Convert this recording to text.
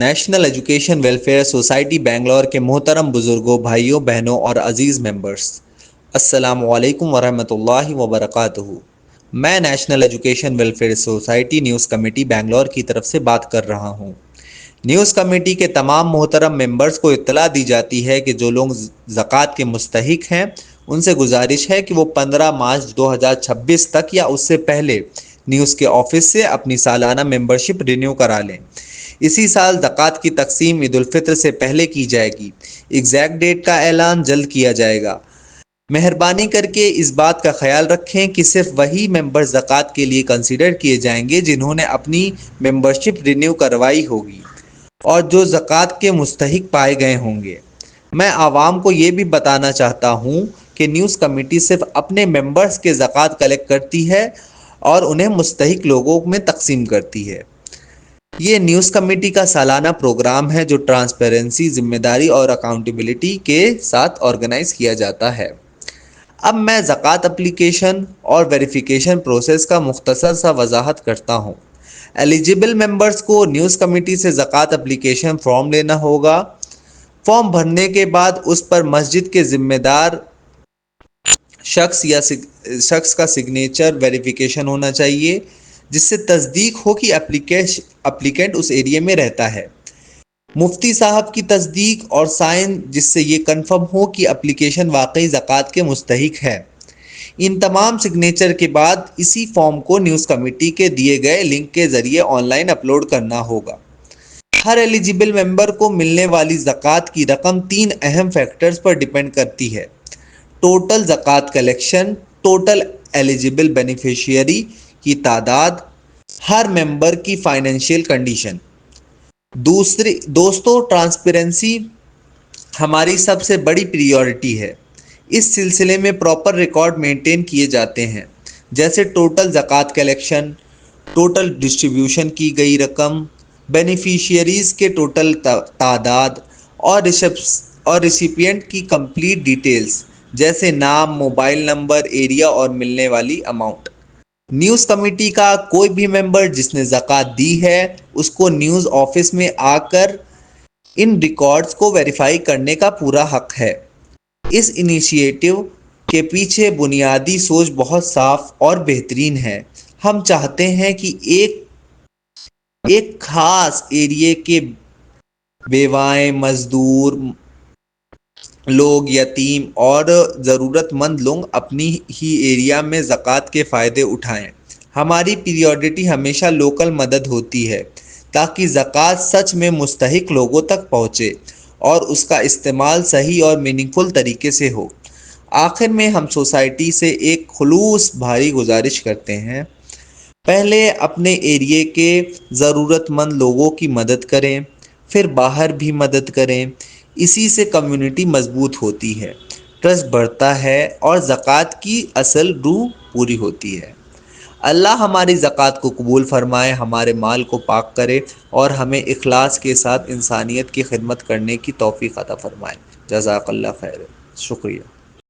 National education welfare society Bangalore کے محترم بزرگوں، بھائیوں، بہنوں اور عزیز ممبرس، السلام علیکم ورحمۃ اللہ وبرکاتہ۔ میں national education welfare society news committee Bangalore کی طرف سے بات کر رہا ہوں۔ نیوز کمیٹی کے تمام محترم ممبرس کو اطلاع دی جاتی ہے کہ جو لوگ زکوٰۃ کے مستحق ہیں ان سے گزارش ہے کہ وہ 15 مارچ 2026 تک یا اس سے پہلے نیوز کے آفس سے اپنی سالانہ ممبرشپ رینیو کرا لیں۔ اسی سال زکوٰۃ کی تقسیم عید الفطر سے پہلے کی جائے گی۔ ایگزیکٹ ڈیٹ کا اعلان جلد کیا جائے گا۔ مہربانی کر کے اس بات کا خیال رکھیں کہ صرف وہی ممبر زکوٰۃ کے لیے کنسیڈر کیے جائیں گے جنہوں نے اپنی ممبرشپ رینیو کروائی ہوگی اور جو زکوٰۃ کے مستحق پائے گئے ہوں گے۔ میں عوام کو یہ بھی بتانا چاہتا ہوں کہ نیوز کمیٹی صرف اپنے ممبرز کے زکوٰۃ کلیکٹ کرتی ہے اور انہیں مستحق لوگوں میں تقسیم کرتی ہے۔ یہ نیوز کمیٹی کا سالانہ پروگرام ہے جو ٹرانسپیرنسی، ذمہ داری اور اکاؤنٹیبلٹی کے ساتھ آرگنائز کیا جاتا ہے۔ اب میں زکوٰۃ اپلیکیشن اور ویریفیکیشن پروسیس کا مختصر سا وضاحت کرتا ہوں۔ ایلیجیبل ممبرز کو نیوز کمیٹی سے زکوٰۃ اپلیکیشن فارم لینا ہوگا۔ فارم بھرنے کے بعد اس پر مسجد کے ذمہ دار شخص کا سگنیچر ویریفیکیشن ہونا چاہیے، جس سے تصدیق ہو کہ اپلیکینٹ اس ایریا میں رہتا ہے۔ مفتی صاحب کی تصدیق اور سائن، جس سے یہ کنفرم ہو کہ اپلیکیشن واقعی زکوٰۃ کے مستحق ہے۔ ان تمام سگنیچر کے بعد اسی فارم کو نیوز کمیٹی کے دیے گئے لنک کے ذریعے آن لائن اپلوڈ کرنا ہوگا۔ ہر ایلیجیبل ممبر کو ملنے والی زکوٰۃ کی رقم 3 اہم فیکٹرز پر ڈیپینڈ کرتی ہے: ٹوٹل زکوٰۃ کلیکشن، ٹوٹل ایلیجیبل بینیفیشیری کی تعداد، ہر ممبر کی فائنینشیل کنڈیشن۔ دوستو، ٹرانسپیرنسی ہماری سب سے بڑی پریورٹی ہے۔ اس سلسلے میں پراپر ریکارڈ مینٹین کیے جاتے ہیں، جیسے ٹوٹل زکوٰۃ کلیکشن، ٹوٹل ڈسٹریبیوشن کی گئی رقم، بینیفیشیریز کے ٹوٹل تعداد اور ریسیپینٹ کی کمپلیٹ ڈیٹیلز جیسے نام، موبائل نمبر، ایریا اور ملنے والی اماؤنٹ۔ نیوز کمیٹی کا کوئی بھی ممبر جس نے زکوٰۃ دی ہے اس کو نیوز آفس میں آ کر ان ریکارڈز کو ویریفائی کرنے کا پورا حق ہے۔ اس انیشیٹو کے پیچھے بنیادی سوچ بہت صاف اور بہترین ہے۔ ہم چاہتے ہیں کہ ایک خاص ایریے کے بیوائیں، مزدور لوگ، یتیم اور ضرورت مند لوگ اپنی ہی ایریا میں زکوٰۃ کے فائدے اٹھائیں۔ ہماری پریورٹی ہمیشہ لوکل مدد ہوتی ہے تاکہ زکوٰۃ سچ میں مستحق لوگوں تک پہنچے اور اس کا استعمال صحیح اور میننگ فل طریقے سے ہو۔ آخر میں ہم سوسائٹی سے ایک خلوص بھری گزارش کرتے ہیں: پہلے اپنے ایریے کے ضرورت مند لوگوں کی مدد کریں، پھر باہر بھی مدد کریں۔ اسی سے کمیونٹی مضبوط ہوتی ہے، ٹرسٹ بڑھتا ہے اور زکوٰۃ کی اصل روح پوری ہوتی ہے۔ اللہ ہماری زکوٰۃ کو قبول فرمائے، ہمارے مال کو پاک کرے اور ہمیں اخلاص کے ساتھ انسانیت کی خدمت کرنے کی توفیق عطا فرمائے۔ جزاک اللہ خیر۔ شکریہ۔